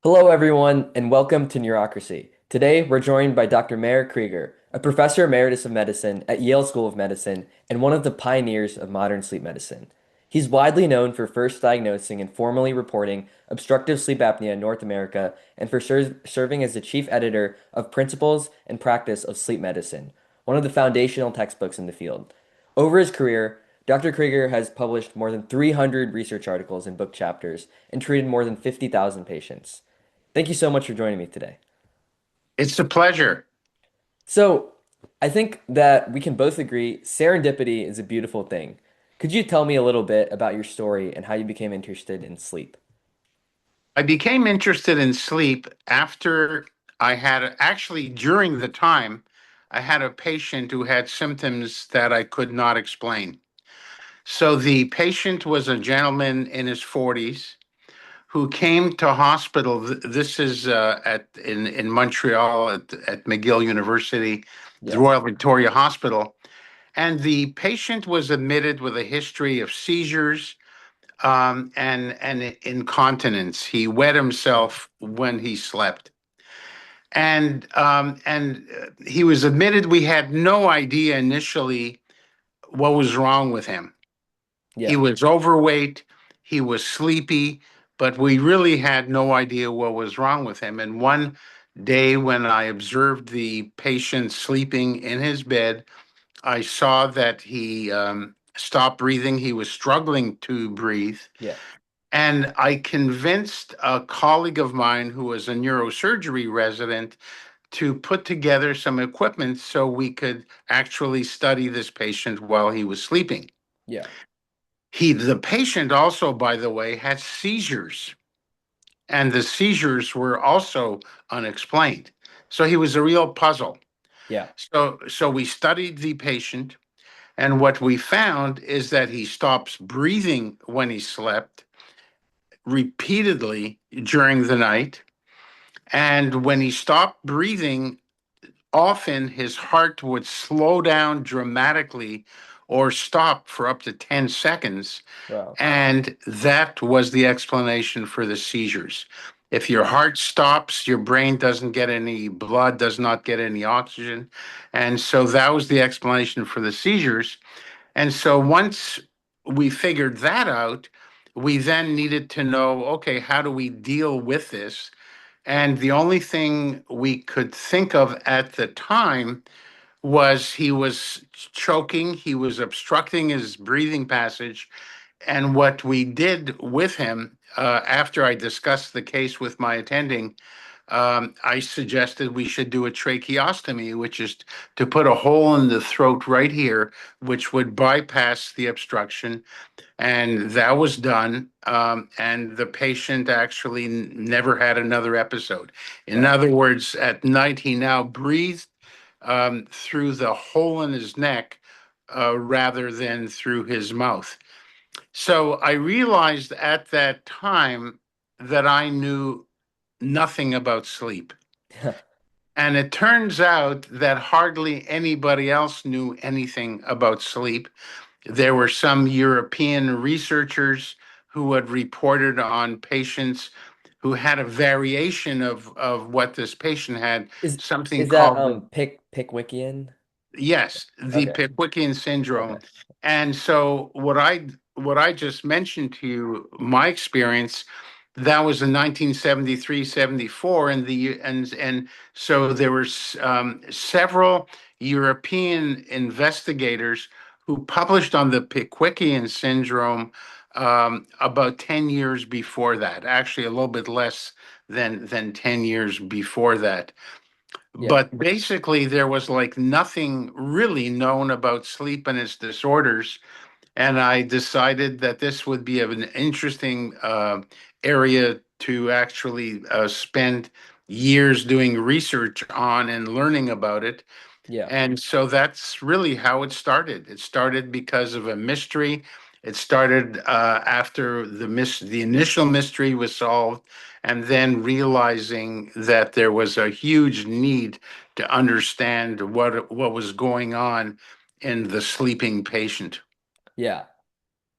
Hello, everyone, and welcome to Neurocracy. Today, we're joined by Dr. Meir Kryger, a Professor Emeritus of Medicine at Yale School of Medicine and one of the pioneers of modern sleep medicine. He's widely known for first diagnosing and formally reporting obstructive sleep apnea in North America and for serving as the chief editor of Principles and Practice of Sleep Medicine, one of the foundational textbooks in the field. Over his career, Dr. Kryger has published more than 300 research articles and book chapters and treated more than 50,000 patients. Thank you so much for joining me today. It's a pleasure. So, I think that we can both agree serendipity is a beautiful thing. Could you tell me a little bit about your story and how you became interested in sleep? I became interested in sleep after I had actually during the time I had a patient who had symptoms that I could not explain. So the patient was a gentleman in his 40s who came to hospital. This is at in Montreal at McGill University, the Yeah. Royal Victoria Hospital, and the patient was admitted with a history of seizures and incontinence. He wet himself when he slept, and he was admitted. We had no idea initially what was wrong with him. He Yeah. was overweight, he was sleepy, but we really had no idea what was wrong with him. And one day when I observed the patient sleeping in his bed, I saw that he stopped breathing. He was struggling to breathe. Yeah. And I convinced a colleague of mine who was a neurosurgery resident to put together some equipment so we could actually study this patient while he was sleeping. Yeah. The patient also, by the way, had seizures, and the seizures were also unexplained. So he was a real puzzle. Yeah. So we studied the patient, and what we found is that he stops breathing when he slept repeatedly during the night. And when he stopped breathing, often his heart would slow down dramatically or stop for up to 10 seconds. Wow. And that was the explanation for the seizures. If your heart stops, your brain doesn't get any blood, does not get any oxygen. And so that was the explanation for the seizures. And so once we figured that out, we then needed to know, okay, how do we deal with this? And the only thing we could think of at the time was he was choking, he was obstructing his breathing passage. And what we did with him, after I discussed the case with my attending, I suggested we should do a tracheostomy, which is to put a hole in the throat right here, which would bypass the obstruction. And that was done. And the patient actually never had another episode. In Wow. other words, at night, he now breathed through the hole in his neck rather than through his mouth. So I realized at that time that I knew nothing about sleep. And it turns out that hardly anybody else knew anything about sleep. There were some European researchers who had reported on patients who had a variation of what this patient had, Is something is that called the, Pickwickian? yes, the Okay. Pickwickian syndrome. Okay. And so what I just mentioned to you, my experience, that was in 1973, 74, and so there were several European investigators who published on the Pickwickian syndrome about 10 years before that, actually a little bit less than 10 years before that. Yeah. But basically, there was like nothing really known about sleep and its disorders. And I decided that this would be an interesting area to actually spend years doing research on and learning about it. Yeah. And so that's really how it started. It started because of a mystery. It started after the initial mystery was solved, and then realizing that there was a huge need to understand what was going on in the sleeping patient. Yeah.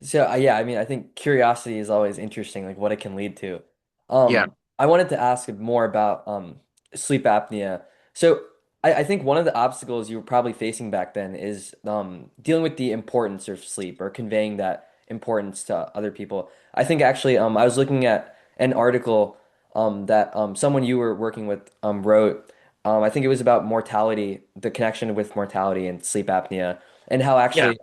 So, yeah, I mean, I think curiosity is always interesting, like what it can lead to. Um, Yeah. I wanted to ask more about sleep apnea. So I think one of the obstacles you were probably facing back then is dealing with the importance of sleep or conveying that importance to other people. I think actually I was looking at an article that someone you were working with wrote. I think it was about mortality, the connection with mortality and sleep apnea, and how Yeah. actually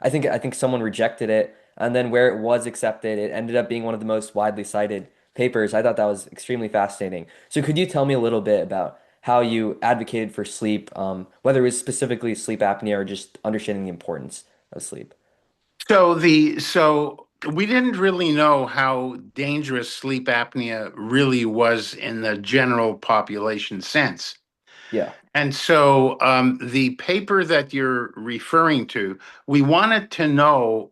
I think someone rejected it, and then where it was accepted, it ended up being one of the most widely cited papers. I thought that was extremely fascinating. So could you tell me a little bit about how you advocated for sleep, whether it was specifically sleep apnea or just understanding the importance of sleep? So we didn't really know how dangerous sleep apnea really was in the general population sense. Yeah. And so the paper that you're referring to, we wanted to know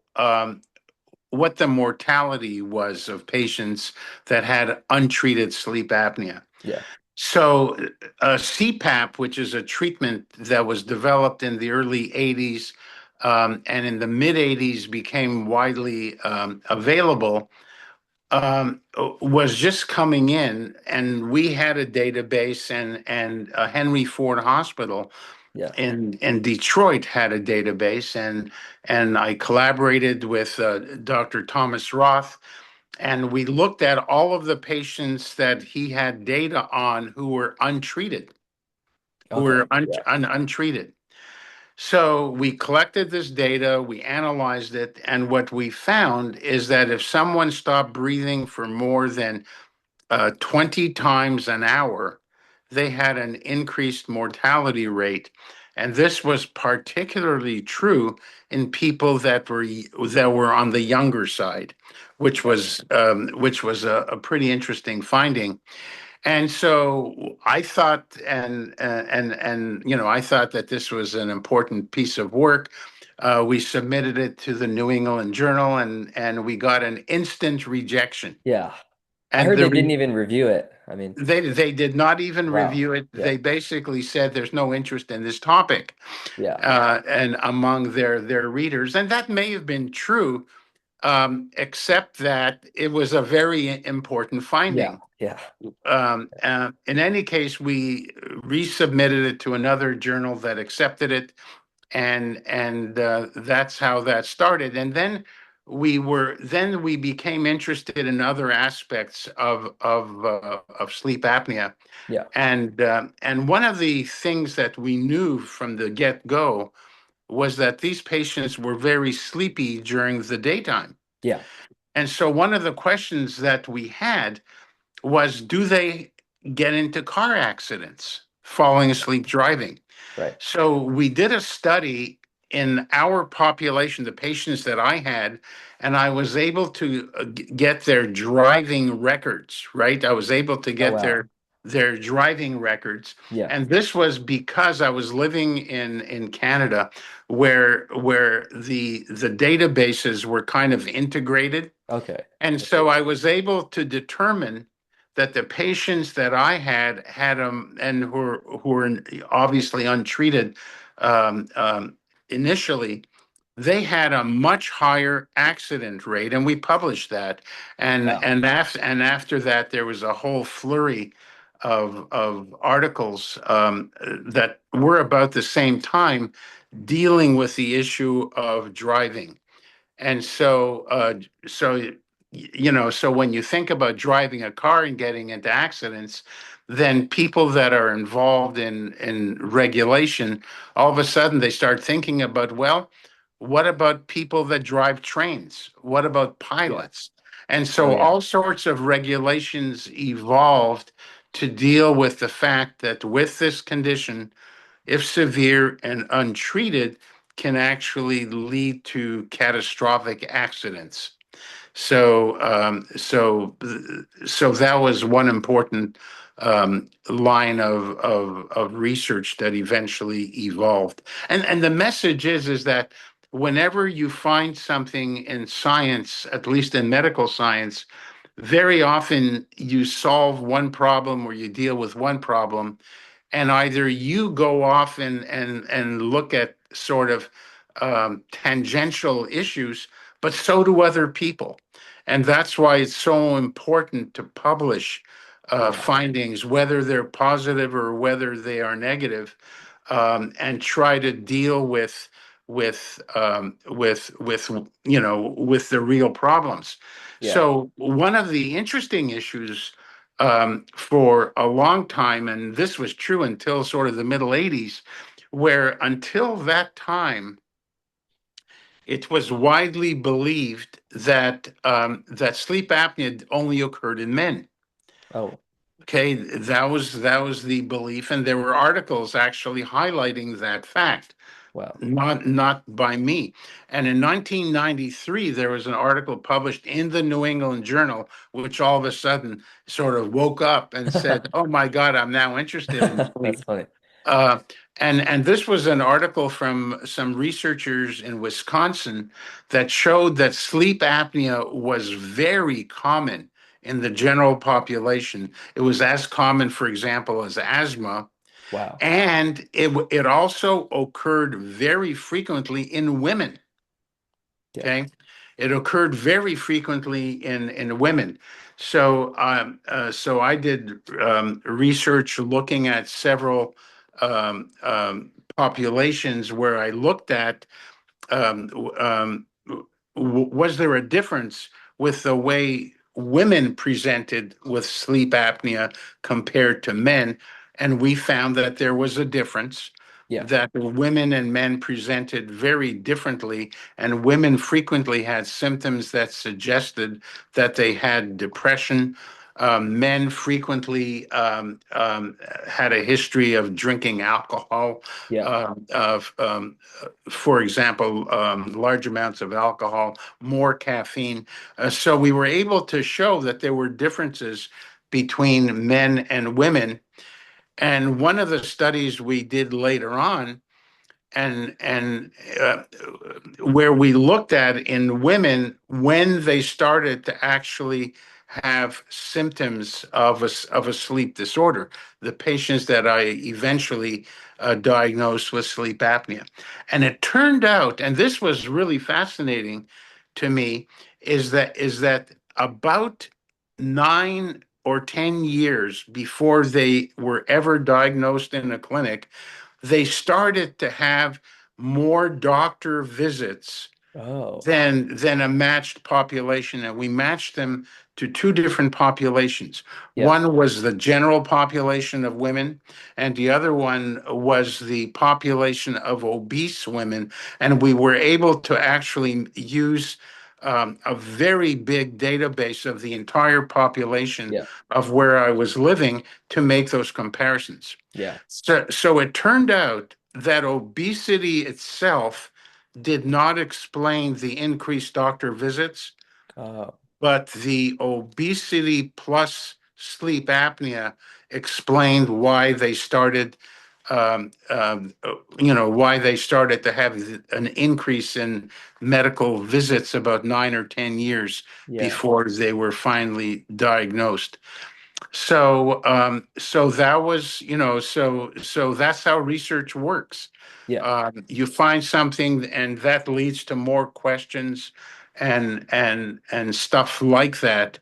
what the mortality was of patients that had untreated sleep apnea. Yeah. So, CPAP, which is a treatment that was developed in the early 80s and in the mid 80s became widely available, was just coming in. And we had a database, and Henry Ford Hospital Yeah. in Detroit had a database. And I collaborated with Dr. Thomas Roth, and we looked at all of the patients that he had data on who were untreated, Okay. Yeah. untreated. So we collected this data, we analyzed it, and what we found is that if someone stopped breathing for more than 20 times an hour, they had an increased mortality rate. And this was particularly true in people that were on the younger side, which was a pretty interesting finding. And so I thought, I thought that this was an important piece of work. We submitted it to the New England Journal, and we got an instant rejection. Yeah. I And heard the they didn't re- even review it. I mean, they did not even wow. review it. Yeah. They basically said there's no interest in this topic, Yeah. and among their readers, and that may have been true, except that it was a very important Yeah. finding. Yeah. In any case, we resubmitted it to another journal that accepted it, and that's how that started. And then we became interested in other aspects of sleep apnea. Yeah. And one of the things that we knew from the get-go was that these patients were very sleepy during the daytime. Yeah. And so one of the questions that we had was, do they get into car accidents falling asleep driving? Right. So we did a study in our population, the patients that I had, and I was able to get their driving records, right? I was able to Oh get wow. their driving records. Yeah. And this was because I was living in Canada, where the databases were kind of integrated. Okay. And Okay. so I was able to determine that the patients that I had and who were obviously untreated initially, they had a much higher accident rate, and we published that. And Wow. after that, there was a whole flurry of articles that were about the same time dealing with the issue of driving. And so when you think about driving a car and getting into accidents, then people that are involved in regulation, all of a sudden they start thinking about, well, what about people that drive trains? What about Yeah. pilots? And Oh so yeah. all sorts of regulations evolved to deal with the fact that with this condition, if severe and untreated, can actually lead to catastrophic accidents. So, so that was one important line of research that eventually evolved. And the message is that whenever you find something in science, at least in medical science, very often you solve one problem or you deal with one problem, and either you go off and look at sort of tangential issues, but so do other people. And that's why it's so important to publish Yeah. findings, whether they're positive or whether they are negative, and try to deal with with the real problems. Yeah. So one of the interesting issues for a long time, and this was true until sort of the middle '80s, where until that time it was widely believed that sleep apnea only occurred in men. Oh, Okay, that was the belief, and there were articles actually highlighting that fact, wow. not by me. And in 1993, there was an article published in the New England Journal, which all of a sudden sort of woke up and said, "Oh my God, I'm now interested in That's sleep." funny. Uh, and this was an article from some researchers in Wisconsin that showed that sleep apnea was very common in the general population. It was as common, for example, as asthma, Wow. and it also occurred very frequently in women. Yeah. Okay, it occurred very frequently in women. So I did research looking at several populations where I looked at um, was there a difference with the way women presented with sleep apnea compared to men? And we found that there was a difference, Yeah. that women and men presented very differently, and women frequently had symptoms that suggested that they had depression. Men frequently had a history of drinking alcohol, Yeah. of for example, large amounts of alcohol, more caffeine. So we were able to show that there were differences between men and women. And one of the studies we did later on, and where we looked at in women when they started to actually have symptoms of a sleep disorder, the patients that I eventually diagnosed with sleep apnea. And it turned out, and this was really fascinating to me, is that about 9 or 10 years before they were ever diagnosed in a clinic, they started to have more doctor visits Oh, than a matched population, and we matched them to two different populations. yeah. One was the general population of women, and the other one was the population of obese women. And we were able to actually use a very big database of the entire population Yeah. of where I was living to make those comparisons. Yeah. So it turned out that obesity itself did not explain the increased doctor visits, Oh, but the obesity plus sleep apnea explained why they started, why they started to have an increase in medical visits about 9 or 10 years yeah. before they were finally diagnosed. So that was, so that's how research works. Yeah. You find something, and that leads to more questions and stuff like that.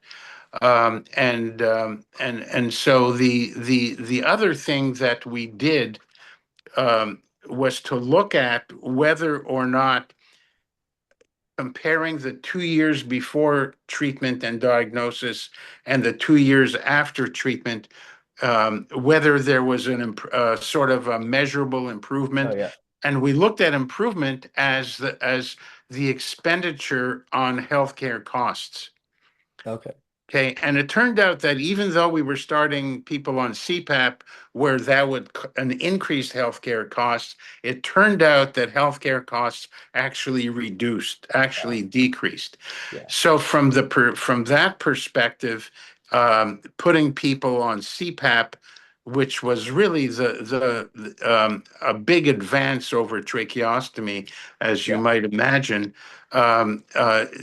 And so the other thing that we did was to look at whether or not comparing the 2 years before treatment and diagnosis and the 2 years after treatment, whether there was sort of a measurable Oh, improvement. yeah. And we looked at improvement as the expenditure on healthcare costs. Okay. Okay, and it turned out that even though we were starting people on CPAP, where that would an increased healthcare costs, it turned out that healthcare costs actually Wow. decreased. Yeah. So from that perspective, putting people on CPAP, which was really a big advance over tracheostomy, as you Yeah. might imagine,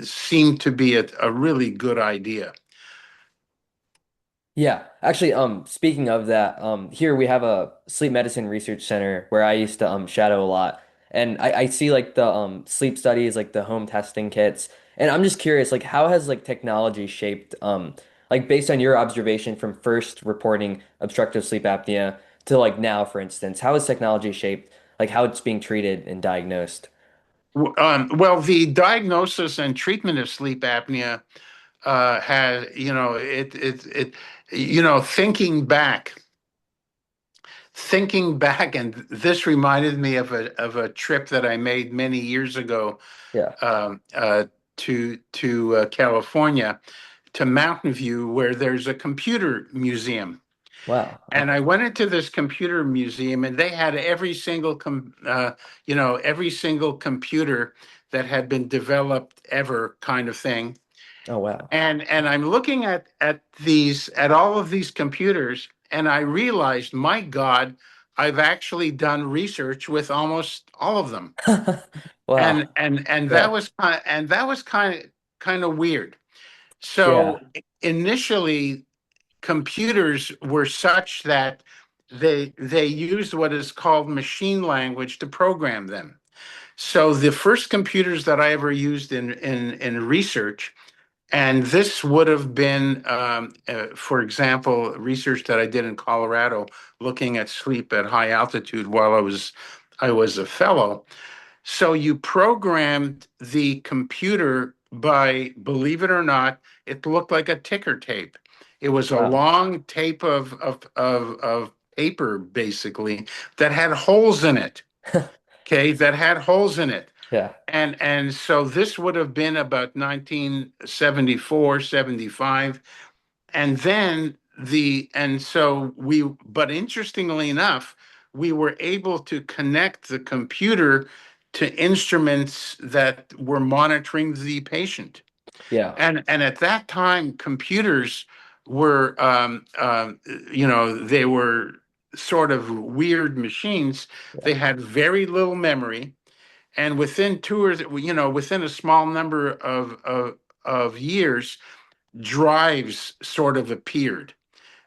seemed to be a really good idea. Yeah, actually, speaking of that, here we have a sleep medicine research center where I used to shadow a lot, and I see like the sleep studies, like the home testing kits, and I'm just curious, like how has like technology shaped Like based on your observation from first reporting obstructive sleep apnea to like now, for instance, how has technology shaped like how it's being treated and diagnosed? Well, the diagnosis and treatment of sleep apnea has, thinking back, and this reminded me of a trip that I made many years ago Yeah. um, uh, to California, to Mountain View, where there's a computer museum. Wow. And I went into this computer museum, and they had every single computer that had been developed ever, kind of thing. Oh, wow. And I'm looking at all of these computers, and I realized, my God, I've actually done research with almost all of them. Wow. And Yeah. that was kind of weird. Yeah. So initially, computers were such that they used what is called machine language to program them. So the first computers that I ever used in research, and this would have been, for example, research that I did in Colorado, looking at sleep at high altitude while I was a fellow. So you programmed the computer by, believe it or not, it looked like a ticker tape. It was a Wow. long tape of paper, basically, that had holes in it. Okay, that had holes in it. Yeah. And so this would have been about 1974, 75. And then but interestingly enough, we were able to connect the computer to instruments that were monitoring the patient. Yeah. And at that time, computers were, they were sort of weird machines. Yeah. They had very little memory, and within a small number of years, drives sort of appeared.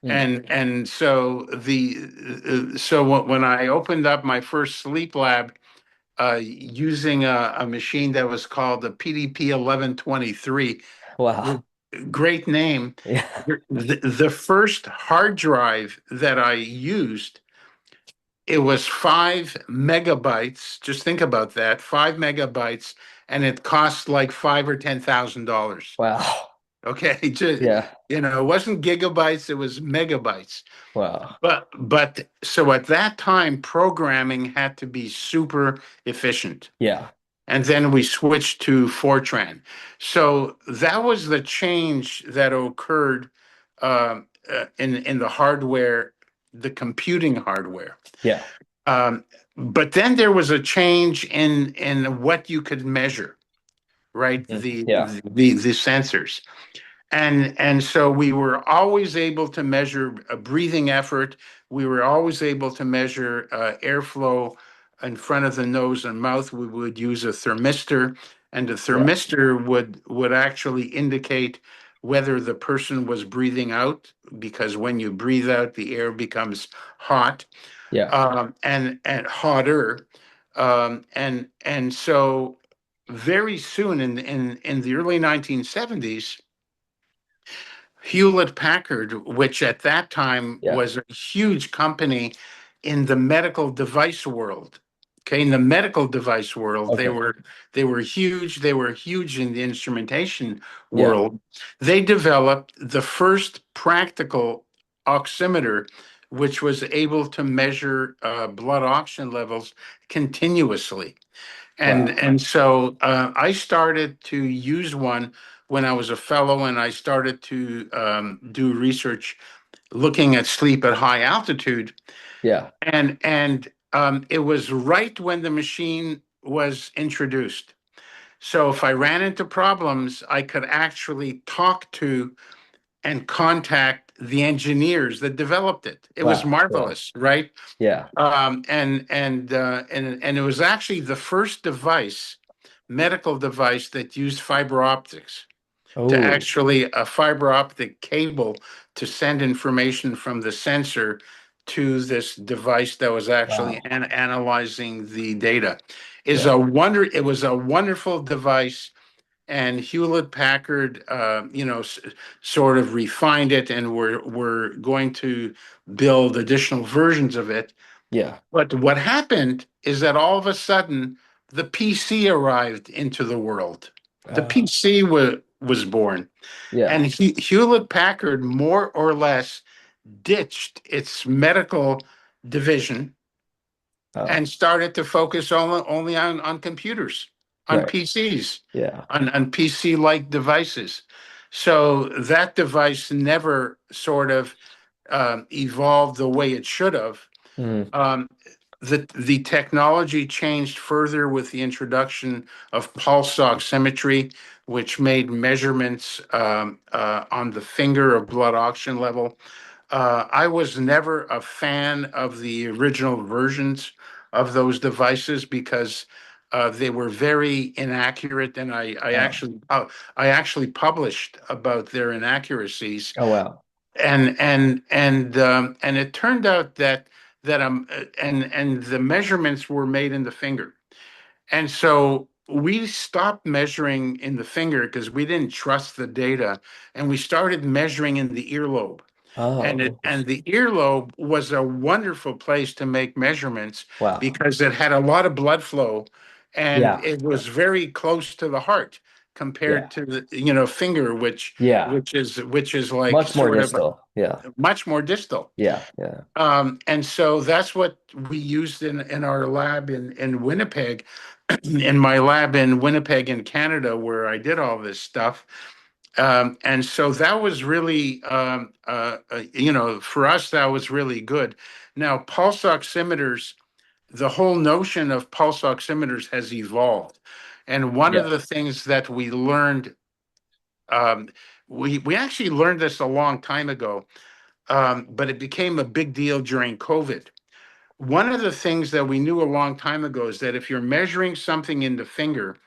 Mm. And so when I opened up my first sleep lab, using a machine that was called the PDP 1123, Wow. great name. Yeah. The first hard drive that I used, it was 5 megabytes. Just think about that, 5 megabytes, and it cost like $5,000 or $10,000. Wow. Okay, Yeah. it wasn't gigabytes; it was megabytes. Wow. But so at that time, programming had to be super efficient. Yeah. And then we switched to Fortran. So that was the change that occurred in the hardware, the computing hardware. Yeah. But then there was a change in what you could measure, right? Mhm. Yeah. The sensors. And so we were always able to measure a breathing effort. We were always able to measure airflow in front of the nose and mouth. We would use a thermistor, and the Yeah. thermistor would actually indicate whether the person was breathing out, because when you breathe out, the air becomes hot, Yeah. and hotter. And so very soon in the early 1970s, Hewlett Packard, which at that time Yeah. was a huge company in the medical device world. Okay, in the medical device world, Okay. they were huge. They were huge in the instrumentation Yeah. world. They developed the first practical oximeter, which was able to measure blood oxygen levels continuously. And Wow. and so I started to use one when I was a fellow, and I started to do research looking at sleep at high altitude. Yeah. And it was right when the machine was introduced. So if I ran into problems, I could actually talk to and contact the engineers that developed it. It was Wow. Cool. marvelous, right? Yeah. And it was actually the first medical device, that used fiber optics, to Oh, actually a fiber optic cable to send information from the sensor to this device that was actually wow. analyzing the data. Is Yeah. a wonder. It was a wonderful device, and Hewlett Packard, sort of refined it, and we're going to build additional versions of it. Yeah. But what happened is that all of a sudden the PC arrived into the world. The Uh, PC was born, yeah. and Hewlett Packard more or less ditched its medical division Oh, and started to focus only on computers, on right. PCs, Yeah. on PC-like devices. So that device never sort of evolved the way it should have. Mm, Um, the technology changed further with the introduction of pulse oximetry, which made measurements on the finger of blood oxygen level. I was never a fan of the original versions of those devices because they were very inaccurate, and oh. I actually published about their inaccuracies, Oh, wow. and it turned out that the measurements were made in the finger, and so we stopped measuring in the finger because we didn't trust the data, and we started measuring in the earlobe. Oh, And the interesting. earlobe was a wonderful place to make measurements Wow. because it had a lot of blood flow, and Yeah. it was very close to the heart compared Yeah. to the finger, which Yeah. which is like Much more sort of distal. Yeah. much more distal. Yeah. Yeah. And so that's what we used in our lab in Winnipeg, in my lab in Winnipeg in Canada, where I did all this stuff. And so that was really, for us, that was really good. Now, pulse oximeters, the whole notion of pulse oximeters has evolved. And one of Yeah. the things that we learned, um, we actually learned this a long time ago, but it became a big deal during COVID. One of the things that we knew a long time ago is that if you're measuring something in the finger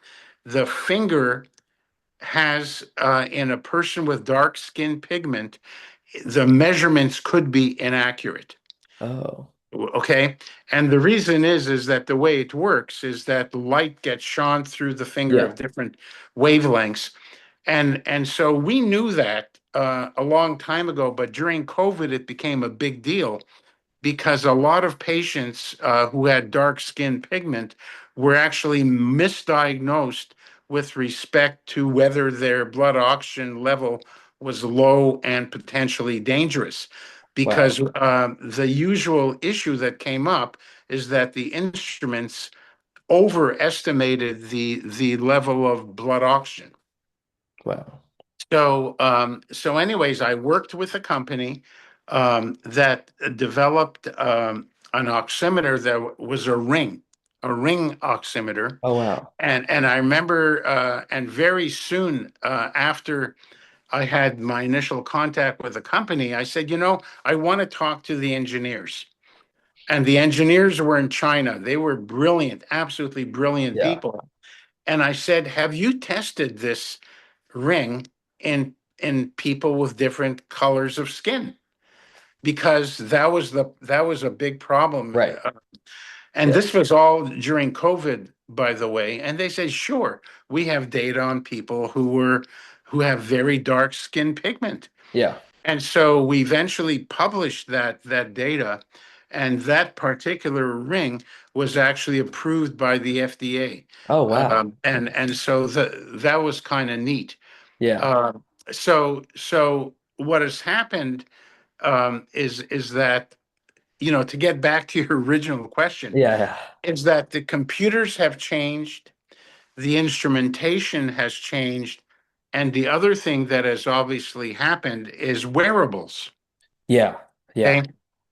has, in a person with dark skin pigment, the measurements could be inaccurate. Oh, Okay. And the reason is that the way it works is that light gets shone through the finger yeah. of different wavelengths. And so we knew that a long time ago, but during COVID, it became a big deal because a lot of patients who had dark skin pigment were actually misdiagnosed with respect to whether their blood oxygen level was low and potentially dangerous. Wow. Because the usual issue that came up is that the instruments overestimated the level of blood oxygen. Wow. So anyways, I worked with a company that developed an oximeter that was a ring oximeter. Oh, wow. And I remember, and very soon after I had my initial contact with the company, I said, I want to talk to the engineers. And the engineers were in China. They were brilliant, absolutely brilliant Yeah. people. And I said, have you tested this ring in people with different colors of skin? Because that was a big problem. Right. And Yeah. this was all during COVID, by the way. And they said, sure, we have data on people who have very dark skin pigment. Yeah. And so we eventually published that data, and that particular ring was actually approved by the FDA. Oh, wow. And so that was kind of neat. Yeah. Uh, so what has happened is that, to get back to your original question, Yeah. Yeah. is that the computers have changed, the instrumentation has changed, and the other thing that has obviously happened is wearables. Yeah. Yeah. Okay.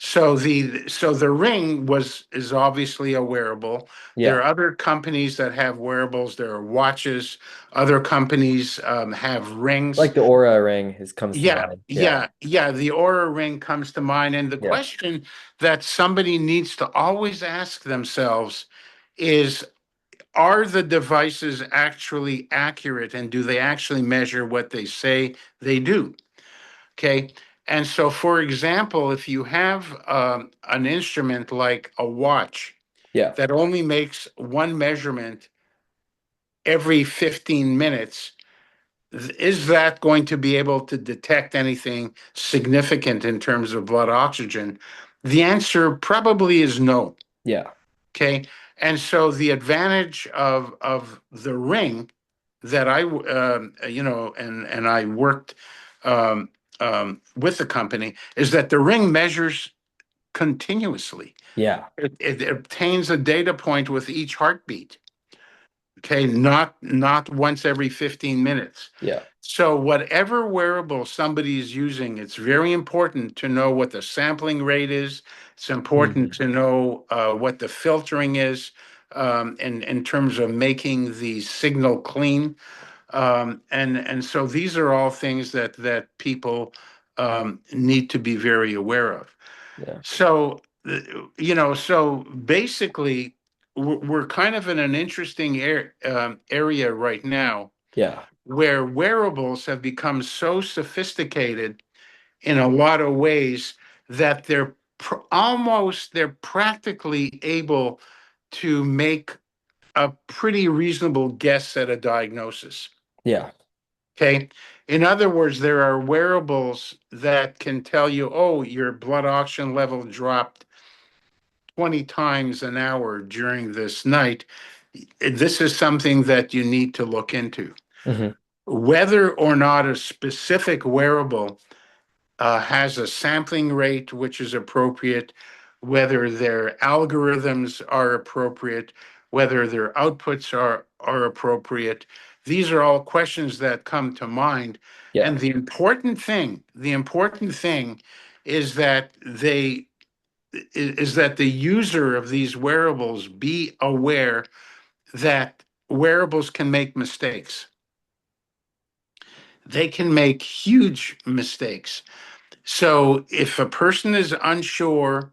So the ring is obviously a wearable. There Yeah. are other companies that have wearables. There are watches. Other companies have rings. Like the Aura ring is comes to Yeah, mind. Yeah. yeah, yeah. The Aura ring comes to mind. And the Yeah. question that somebody needs to always ask themselves is, are the devices actually accurate and do they actually measure what they say they do? Okay. And so, for example, if you have an instrument like a watch Yeah. that only makes one measurement every 15 minutes, Is that going to be able to detect anything significant in terms of blood oxygen? The answer probably is no. Yeah. Okay. And so the advantage of the ring that and I worked um, with the company is that the ring measures continuously. Yeah. It obtains a data point with each heartbeat. Okay, not once every 15 minutes. Yeah. So whatever wearable somebody is using, it's very important to know what the sampling rate is. It's important Mhm. to know what the filtering is in terms of making the signal clean. And so these are all things that people need to be very aware of. Yeah. So, so basically, we're kind of in an interesting area right now Yeah. where wearables have become so sophisticated in a lot of ways that they're practically able to make a pretty reasonable guess at a diagnosis. Yeah. Okay. In other words, there are wearables that can tell you, oh, your blood oxygen level dropped 20 times an hour during this night. This is something that you need to look into. Hmm. Whether or not a specific wearable has a sampling rate which is appropriate, whether their algorithms are appropriate, whether their outputs are appropriate. These are all questions that come to mind. Yeah. And the important thing is that the user of these wearables be aware that wearables can make mistakes. They can make huge mistakes. So if a person is unsure,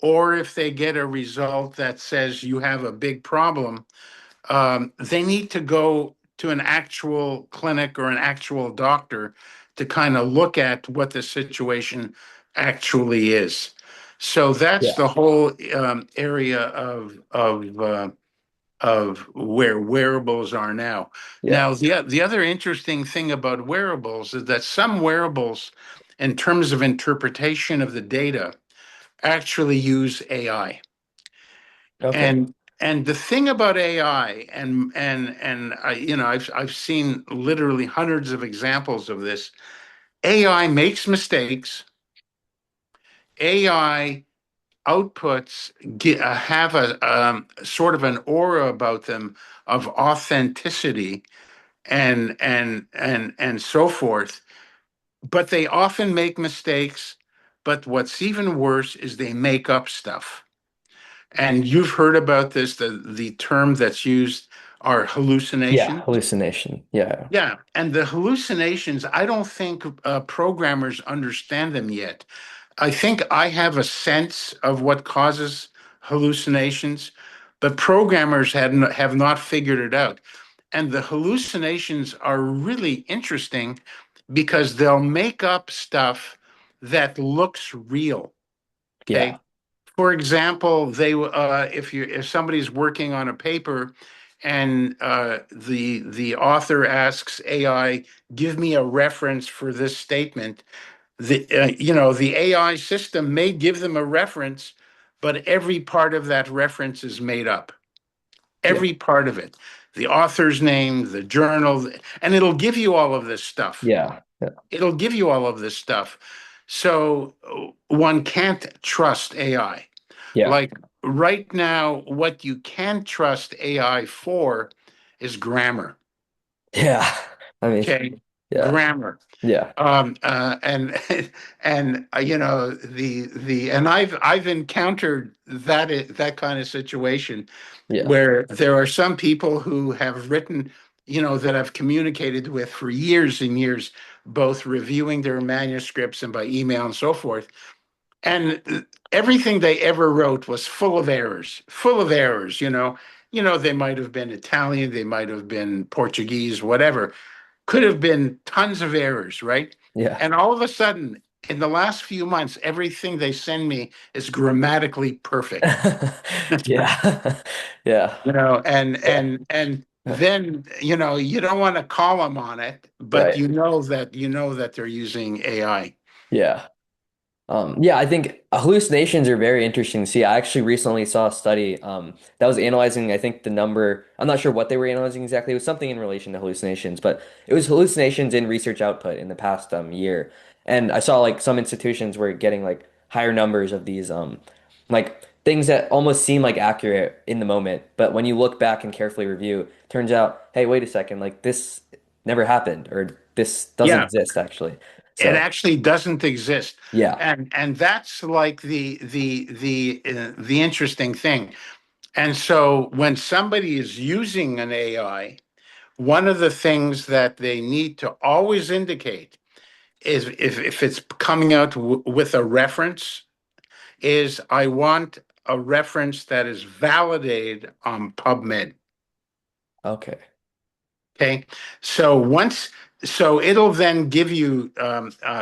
or if they get a result that says you have a big problem, they need to go to an actual clinic or an actual doctor to kind of look at what the situation actually is. So that's Yeah. the whole area of where wearables are now. Yeah. Now, the other interesting thing about wearables is that some wearables, in terms of interpretation of the data, actually use AI. Okay. And the thing about AI, I've seen literally hundreds of examples of this. AI makes mistakes. AI outputs have a sort of an aura about them of authenticity and so forth. But they often make mistakes. But what's even worse is they make up stuff. And you've heard about this, the term that's used are Yeah. hallucinations. Hallucination. Yeah. Yeah, and the hallucinations, I don't think programmers understand them yet. I think I have a sense of what causes hallucinations, but programmers have not figured it out. And the hallucinations are really interesting because they'll make up stuff that looks real. Yeah. Okay. For example, if somebody's working on a paper and the author asks AI, give me a reference for this statement, the AI system may give them a reference, but every part of that reference is made up. Yeah. Every part of it, the author's name, the journal, and it'll give you all of this stuff. Yeah. Yeah. It'll give you all of this stuff. So one can't trust AI. Yeah. Like right now, what you can trust AI for is grammar. Yeah. I mean, Okay, yeah. grammar. Yeah. And the and I've encountered that kind of situation Yeah. where there are some people who have written, that I've communicated with for years and years, both reviewing their manuscripts and by email and so forth. And everything they ever wrote was full of errors, full of errors. They might have been Italian, they might have been Portuguese, whatever, could have been tons of errors, right? Yeah. And all of a sudden, in the last few months, everything they send me is grammatically perfect. Yeah. Yeah. And Yeah. then you don't want to call them on it, but Right. you know that they're using AI. Yeah. Yeah, I think hallucinations are very interesting to see. I actually recently saw a study that was analyzing, I think the number, I'm not sure what they were analyzing exactly. It was something in relation to hallucinations, but it was hallucinations in research output in the past year. And I saw like some institutions were getting like higher numbers of these like things that almost seem like accurate in the moment, but when you look back and carefully review, turns out, hey, wait a second, like this never happened or this doesn't Yeah, exist actually. it So, actually doesn't exist, yeah. and that's like the interesting thing. And so when somebody is using an AI, one of the things that they need to always indicate is if it's coming out with a reference, is I want a reference that is validated on PubMed. Okay. Okay, so so it'll then give you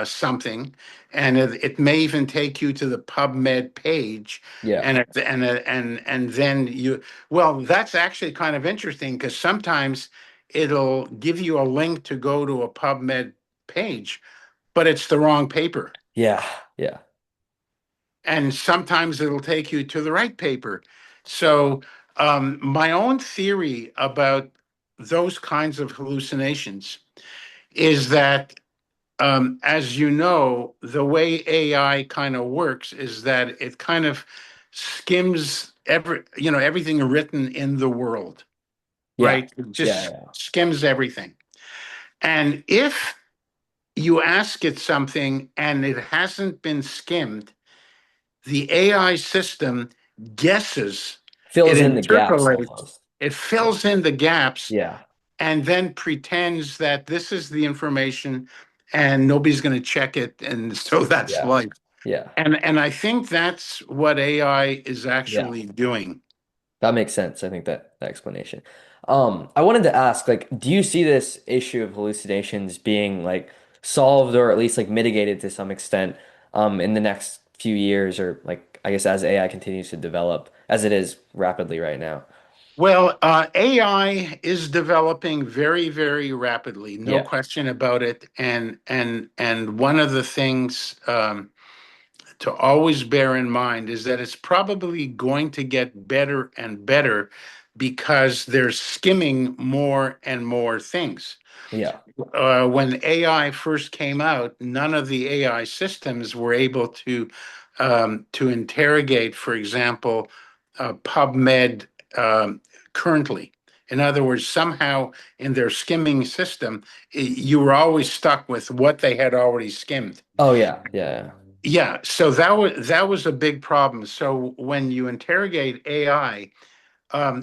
something, and it may even take you to the PubMed page, Yeah. and then well, that's actually kind of interesting because sometimes it'll give you a link to go to a PubMed page, but it's the wrong paper. Yeah, yeah, And sometimes it'll take you to the right paper. So, my own theory about those kinds of hallucinations is that, as you know, the way AI kind of works is that it kind of skims everything written in the world, yeah, right? It yeah, just yeah, skims everything. And if you ask it something and it hasn't been skimmed, the AI system guesses, it fills in the gaps interpolates, almost. it So, fills in the gaps, yeah, and then pretends that this is the information and nobody's going to check it. And so that's yeah, life. yeah, And I think that's what AI is yeah. actually doing. That makes sense. I think that explanation. I wanted to ask, like, do you see this issue of hallucinations being like solved or at least like mitigated to some extent in the next few years or like I guess as AI continues to develop as it is rapidly right now? Well, AI is developing very, very rapidly, no Yeah, question about it. And one of the things to always bear in mind is that it's probably going to get better and better because they're skimming more and more things. yeah, When AI first came out, none of the AI systems were able to interrogate, for example, PubMed currently. In other words, somehow in their skimming system, you were always stuck with what they had already skimmed. oh yeah, yeah, Yeah, so that was a big problem. So when you interrogate AI,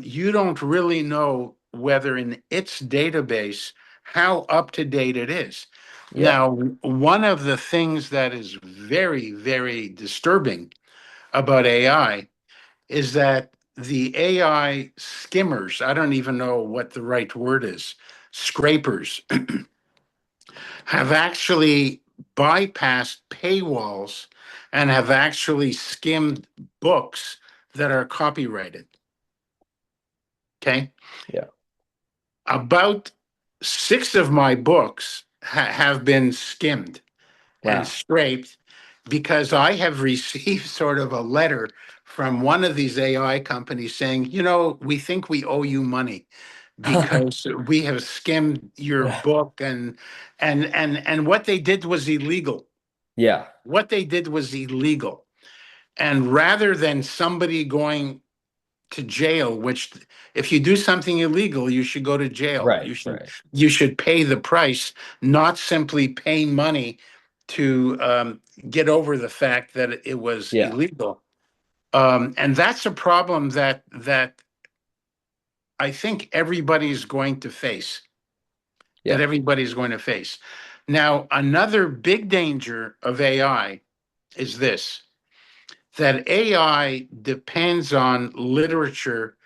you don't really know whether in its database how up to date it is. yeah, Now, one of the things that is very, very disturbing about AI is that the AI skimmers, I don't even know what the right word is, scrapers, have actually bypassed paywalls and have actually skimmed books that are copyrighted. Okay. yeah. About six of my books have been skimmed and Wow. scraped because I have received sort of a letter from one of these AI companies saying, we think we owe you money because we have skimmed your book and what they did was illegal. Yeah, What they did was illegal. And rather than somebody going to jail, which if you do something illegal, you should go to jail. right, You should right. you should pay the price, not simply pay money to get over the fact that it was Yeah, illegal. And that's a problem that I think everybody's going to face. That yeah, everybody's going to face. Now, another big danger of AI is this: that AI depends on literature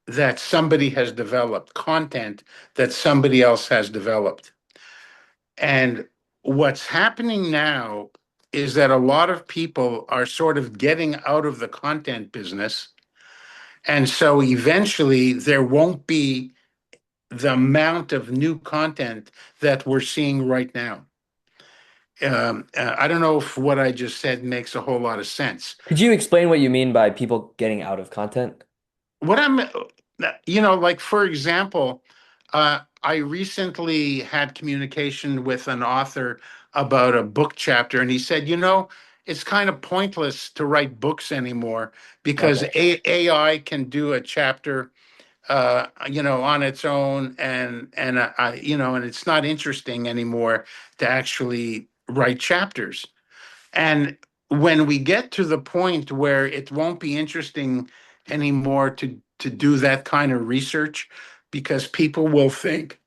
that somebody has developed, content that somebody else has developed. And what's happening now is that a lot of people are sort of getting out of the content business. And so eventually there won't be the amount of new content that we're seeing right now. I don't know if what I just said makes a whole lot of sense. Could you explain what you mean by people getting out of content? What like for example, I recently had communication with an author about a book chapter, and he said, it's kind of pointless to write books anymore because Okay. AI can do a chapter, on its own, and it's not interesting anymore to actually write chapters. And when we get to the point where it won't be interesting anymore to do that kind of research, because people will think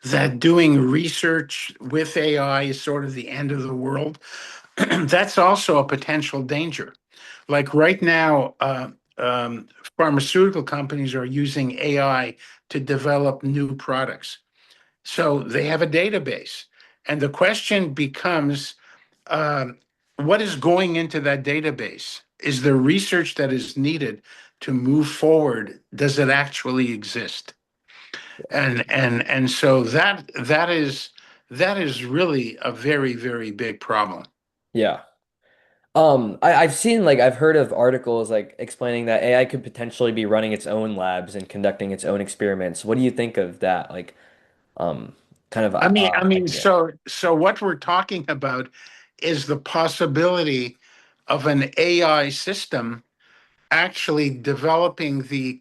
that doing research with AI is sort of the end of the world, that's also a potential danger. Like right now, pharmaceutical companies are using AI to develop new products. So they have a database. And the question becomes, um, what is going into that database? Is the research that is needed to move forward, does it actually exist? And so that is really a very, very big problem. Yeah. I've seen like I've heard of articles like explaining that AI could potentially be running its own labs and conducting its own experiments. What do you think of that? Like, um, kind of idea. So what we're talking about is the possibility of an AI system actually developing the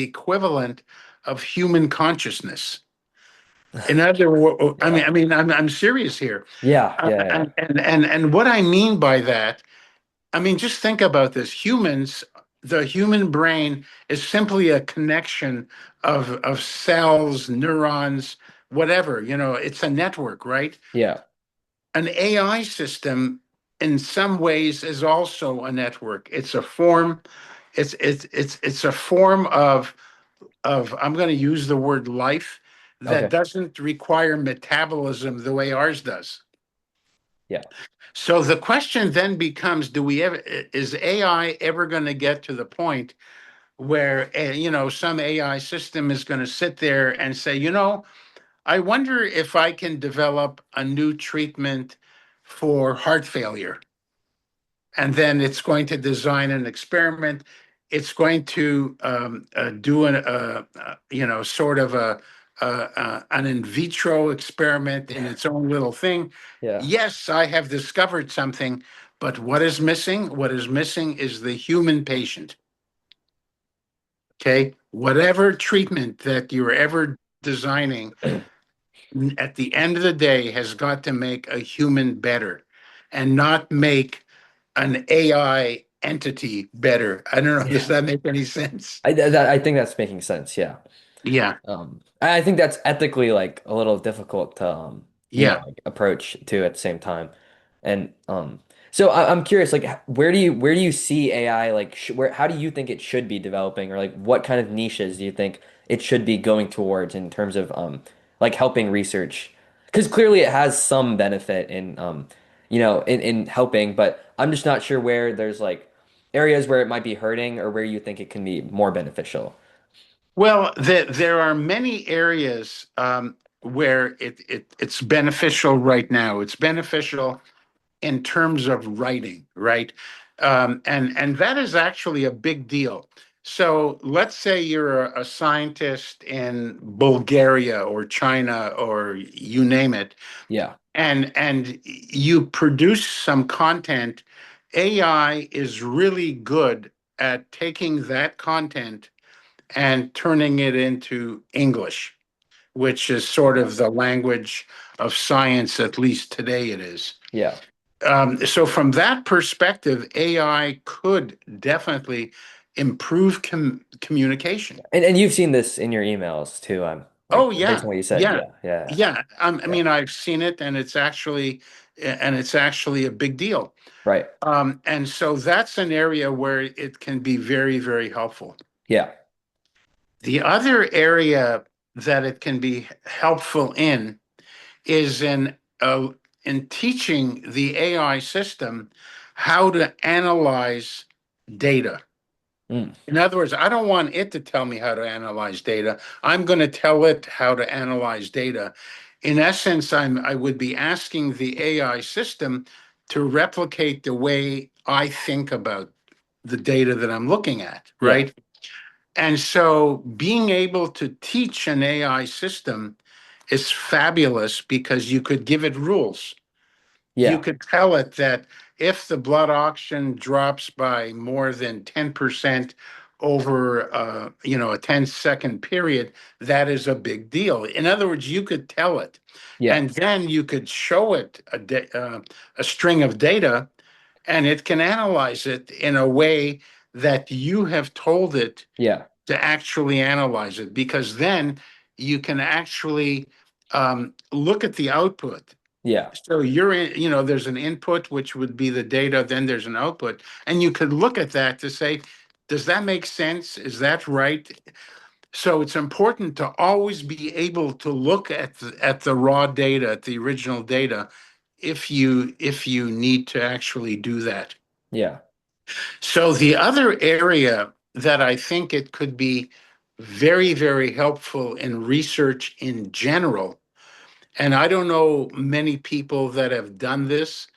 equivalent of human consciousness. In other words, Yeah. I'm serious here. Yeah. Yeah. Yeah. And what I mean by that, just think about this. The human brain is simply a connection of cells, neurons, whatever, it's a network, right? Yeah. An AI system in some ways is also a network. It's a form of I'm going to use the word life that Okay. doesn't require metabolism the way ours does. Yeah. So the question then becomes, is AI ever going to get to the point where, some AI system is going to sit there and say, I wonder if I can develop a new treatment for heart failure. And then it's going to design an experiment. It's going to do sort of an in vitro experiment in its own little thing. Yeah. Yes, I have discovered something, but what is missing? What is missing is the human patient. Okay, whatever treatment that you're ever designing, at the end of the day, has got to make a human better, and not make an AI entity better. I don't know. Does Yeah. that make any sense? I think that's making sense. Yeah. Yeah, I think that's ethically like a little difficult to yeah. like approach to at the same time. And so I'm curious, like where do you see AI like where how do you think it should be developing, or like what kind of niches do you think it should be going towards in terms of like helping research? Because clearly it has some benefit in in helping, but I'm just not sure where there's like areas where it might be hurting or where you think it can be more beneficial. Well, there are many areas where it's beneficial right now. It's beneficial in terms of writing, right? And that is actually a big deal. So let's say you're a scientist in Bulgaria or China or you name it, Yeah. and you produce some content. AI is really good at taking that content and turning it into English, which is sort of the language of science, at least today it is. Yeah. So from that perspective, AI could definitely improve communication. And you've seen this in your emails too, like Oh based yeah, on what you said. yeah, Yeah, yeah, yeah. yeah. I've seen it, and it's actually a big deal. Right. And so that's an area where it can be very, very helpful. Yeah. The other area that it can be helpful in is in teaching the AI system how to analyze data. Mm. In other words, I don't want it to tell me how to analyze data. I'm going to tell it how to analyze data. In essence, I would be asking the AI system to replicate the way I think about the data that I'm looking at, Yeah. right? And so being able to teach an AI system is fabulous because you could give it rules. You Yeah. could tell it that if the blood oxygen drops by more than 10% over a 10-second period, that is a big deal. In other words, you could tell it, Yeah. and then you could show it a string of data, and it can analyze it in a way that you have told it Yeah. to actually analyze it, because then you can actually look at the output. Yeah. So you're in, there's an input, which would be the data, then there's an output. And you could look at that to say, does that make sense? Is that right? So it's important to always be able to look at the raw data, at the original data, if you need to actually do that. Yeah. So the other area that I think it could be very, very helpful in research in general, and I don't know many people that have done this.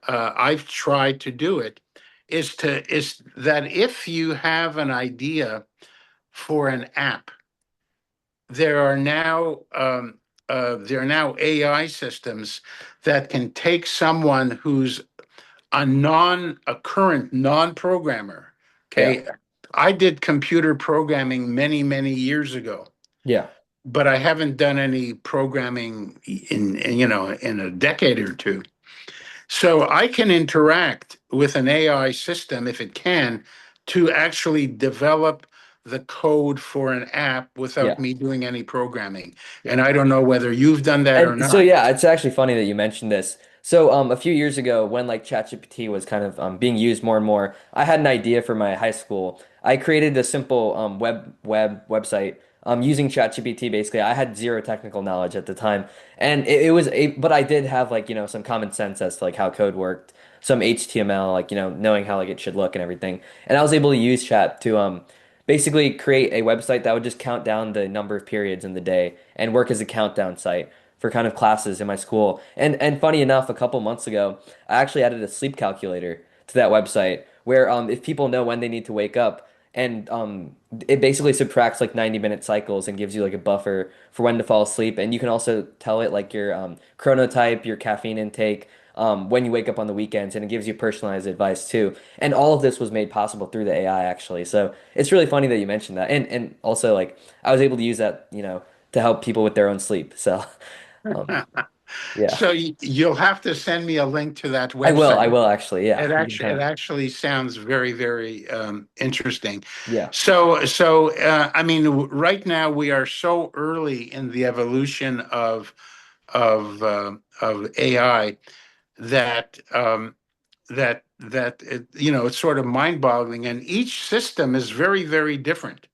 I've tried to do it. Is that if you have an idea for an app, there are now AI systems that can take someone who's a current non-programmer. Yeah. Okay, I did computer programming many, many years ago, Yeah. but I haven't done any programming in a decade or two. So I can interact with an AI system if it can to actually develop the code for an app without Yeah. me doing any programming. Yeah. And I don't know whether you've done that or And so not. yeah, it's actually funny that you mentioned this. So a few years ago when like ChatGPT was kind of being used more and more, I had an idea for my high school. I created a simple website using ChatGPT basically. I had zero technical knowledge at the time. And it was a but I did have like, some common sense as to like how code worked, some HTML, like, knowing how like it should look and everything. And I was able to use Chat to basically create a website that would just count down the number of periods in the day and work as a countdown site for kind of classes in my school. And funny enough, a couple months ago, I actually added a sleep calculator to that website where if people know when they need to wake up, and it basically subtracts like 90-minute cycles and gives you like a buffer for when to fall asleep. And you can also tell it like your chronotype, your caffeine intake, when you wake up on the weekends, and it gives you personalized advice too. And all of this was made possible through the AI actually. So it's really funny that you mentioned that. And also like I was able to use that, to help people with their own sleep. So um, yeah, So you'll have to send me a link to that I will. I website. will actually. Yeah, It you can actually kind it of. actually sounds very, very interesting. Yeah. So I mean, right now we are so early in the evolution of AI that it's sort of mind-boggling, and each system is very, very different.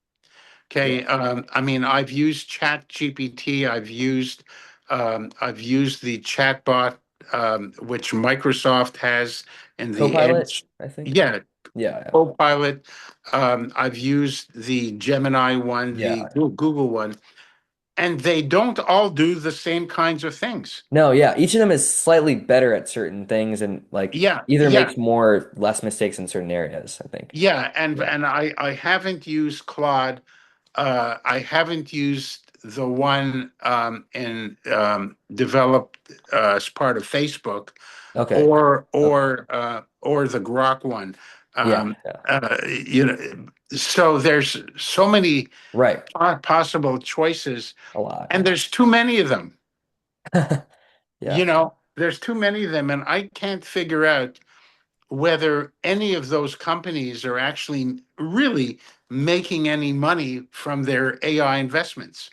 Yeah. Okay, I mean, I've used Chat GPT. I've used the chatbot which Microsoft has in the Copilot, Edge. I think. Yeah, Yeah. Copilot. I've used the Gemini one, the Yeah. Google one, and they don't all do the same kinds of things. No, yeah. Each of them is slightly better at certain things and like Yeah, either yeah, makes more or less mistakes in certain areas, I think. yeah, and Yeah. and I haven't used Claude. I haven't used the one developed as part of Facebook, Okay. Okay. or the Grok one. Yeah. Um, Yeah. so there's so many Right. possible choices, A lot. and there's too many of them. Yeah. There's too many of them, and I can't figure out whether any of those companies are actually really making any money from their AI investments.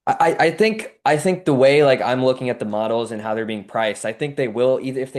I think the way like I'm looking at the models and how they're being priced, I think they will either if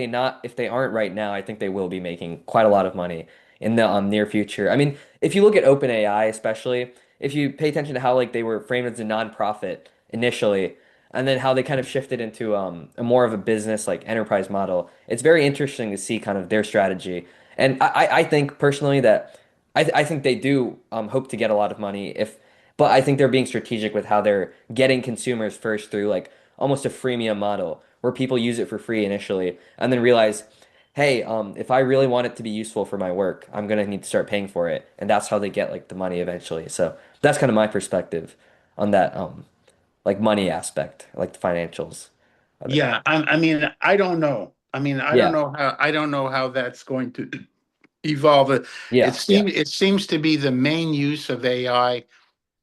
they aren't right now, I think they will be making quite a lot of money in the near future. I mean, if you look at OpenAI especially, if you pay attention to how like they were framed as a nonprofit initially, and then how they kind of shifted into a more of a business like enterprise model, it's very interesting to see kind of their strategy. And I think personally that I think they do hope to get a lot of money if, but I think they're being strategic with how they're getting consumers first through like almost a freemium model where people use it for free initially and then realize, hey, if I really want it to be useful for my work, I'm gonna need to start paying for it, and that's how they get like the money eventually. So that's kind of my perspective on that like money aspect, like the financials of it. Yeah, I mean, I don't know. I mean, Yeah, I don't know how that's going to evolve. yeah, yeah, It seems to be the main use of AI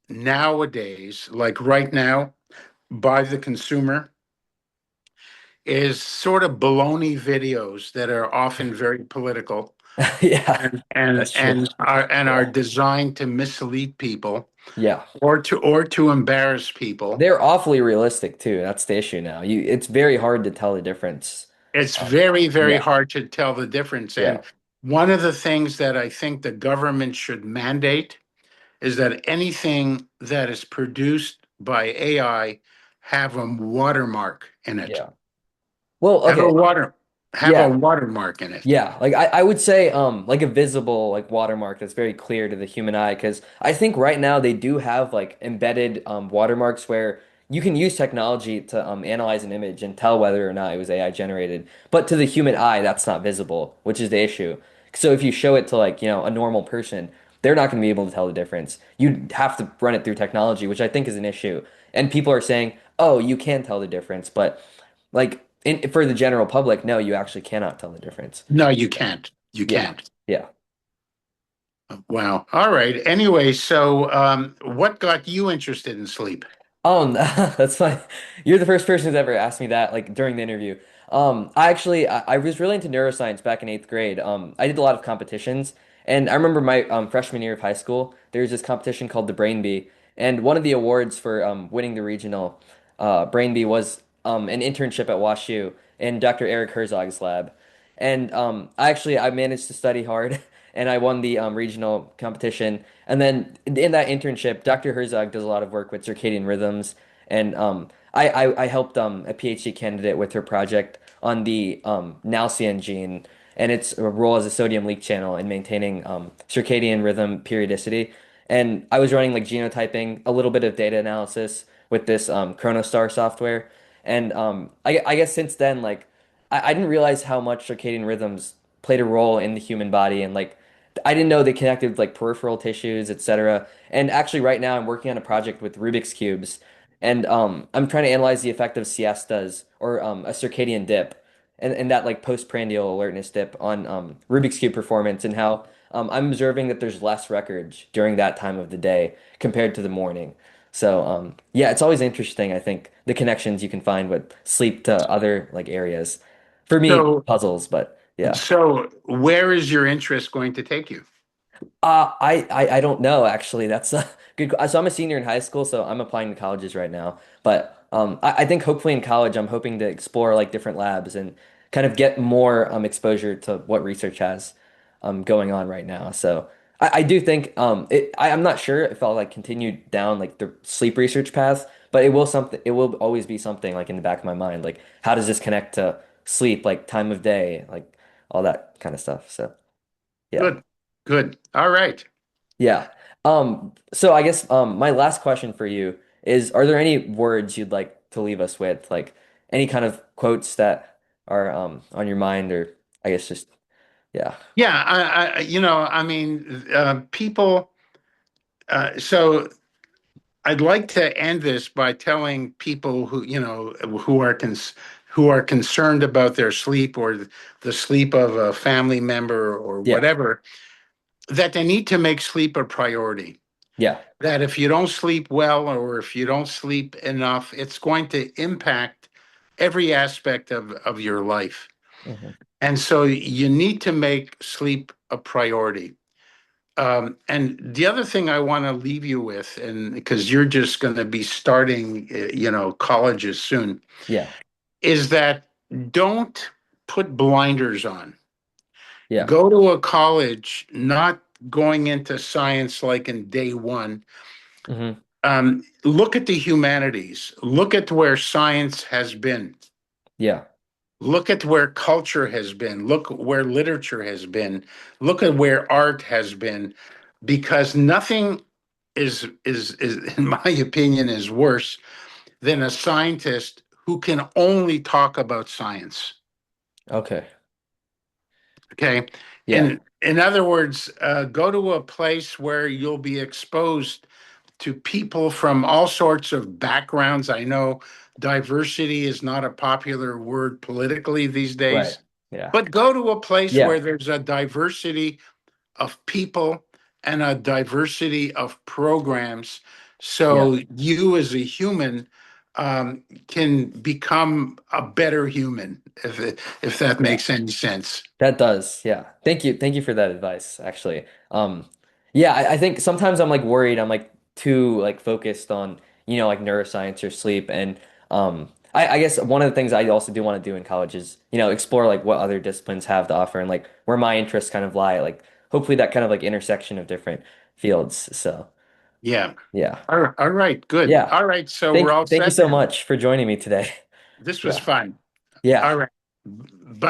nowadays, like right now, by the consumer, is sort of baloney videos that are often very political yeah. That's true. and are Yeah, designed to mislead people yeah. or to embarrass people. They're awfully realistic too. That's the issue now. It's very hard to tell the difference. It's Um, very, very yeah, hard to tell the difference. And yeah, one of the things that I think the government should mandate is that anything that is produced by AI have a watermark in it. yeah. Well, Have okay. a water have a Yeah. watermark in it. Yeah, like I would say like a visible like watermark that's very clear to the human eye because I think right now they do have like embedded watermarks where you can use technology to analyze an image and tell whether or not it was AI generated. But to the human eye, that's not visible, which is the issue. So if you show it to like, a normal person, they're not going to be able to tell the difference. You'd have to run it through technology, which I think is an issue. And people are saying, "Oh, you can tell the difference," but like for the general public, no, you actually cannot tell the difference. No, you can't. You Yeah. can't. Yeah. Wow. All right. Anyway, so what got you interested in sleep? That's fine. You're the first person who's ever asked me that, like during the interview. I was really into neuroscience back in eighth grade. I did a lot of competitions, and I remember my freshman year of high school, there was this competition called the Brain Bee, and one of the awards for winning the regional Brain Bee was an internship at WashU in Dr. Eric Herzog's lab. And I managed to study hard and I won the regional competition. And then in that internship, Dr. Herzog does a lot of work with circadian rhythms. And I helped a PhD candidate with her project on the Nalcyan gene and its role as a sodium leak channel in maintaining circadian rhythm periodicity. And I was running like genotyping, a little bit of data analysis with this Chronostar software. And I guess since then, like, I didn't realize how much circadian rhythms played a role in the human body. And like, I didn't know they connected with like peripheral tissues, etc. And actually, right now, I'm working on a project with Rubik's Cubes. And I'm trying to analyze the effect of siestas or a circadian dip and that like postprandial alertness dip on Rubik's Cube performance and how I'm observing that there's less wreckage during that time of the day compared to the morning. So yeah, it's always interesting, I think, the connections you can find with sleep to other like areas. For me, So, puzzles, but yeah. so where is your interest going to take you? I don't know actually. That's a good. So I'm a senior in high school, so I'm applying to colleges right now. But I think hopefully in college, I'm hoping to explore like different labs and kind of get more exposure to what research has going on right now. So I do think I'm not sure if I'll like continue down like the sleep research path, but it will something. It will always be something like in the back of my mind, like how does this connect to sleep, like time of day, like all that kind of stuff. So yeah. Good. Good. All right. Yeah. So I guess my last question for you is, are there any words you'd like to leave us with? Like any kind of quotes that are on your mind or I guess just yeah. Yeah, I mean, people. So I'd like to end this by telling people who are concerned about their sleep or the sleep of a family member or Yeah. whatever, that they need to make sleep a priority. Yeah. That if you don't sleep well or if you don't sleep enough, it's going to impact every aspect of your life. Hmm. And so you need to make sleep a priority. And the other thing I want to leave you with, and because you're just going to be starting, colleges soon, Yeah. is that don't put blinders on. Yeah. Go to a college not going into science like in day one. Hmm. Look at the humanities. Look at where science has been. Yeah. Look at where culture has been. Look where literature has been. Look at where art has been, because nothing is in my opinion is worse than a scientist who can only talk about science. Okay. Okay. Yeah. In other words, go to a place where you'll be exposed to people from all sorts of backgrounds. I know diversity is not a popular word politically these Right. days, Yeah. but go to a place where Yeah. there's a diversity of people and a diversity of programs. Yeah. So you as a human can become a better human, if that Yeah. makes any sense. That does. Yeah. Thank you. Thank you for that advice, actually. Yeah, I think sometimes I'm like worried. I'm like too like focused on, like neuroscience or sleep. And I guess one of the things I also do want to do in college is, explore like what other disciplines have to offer and like where my interests kind of lie, like hopefully that kind of like intersection of different fields. So Yeah. yeah. All right, good. Yeah. All right, so we're Thank all thank you set so then. much for joining me today. This was Yeah. fun. Yeah. All right. Bye.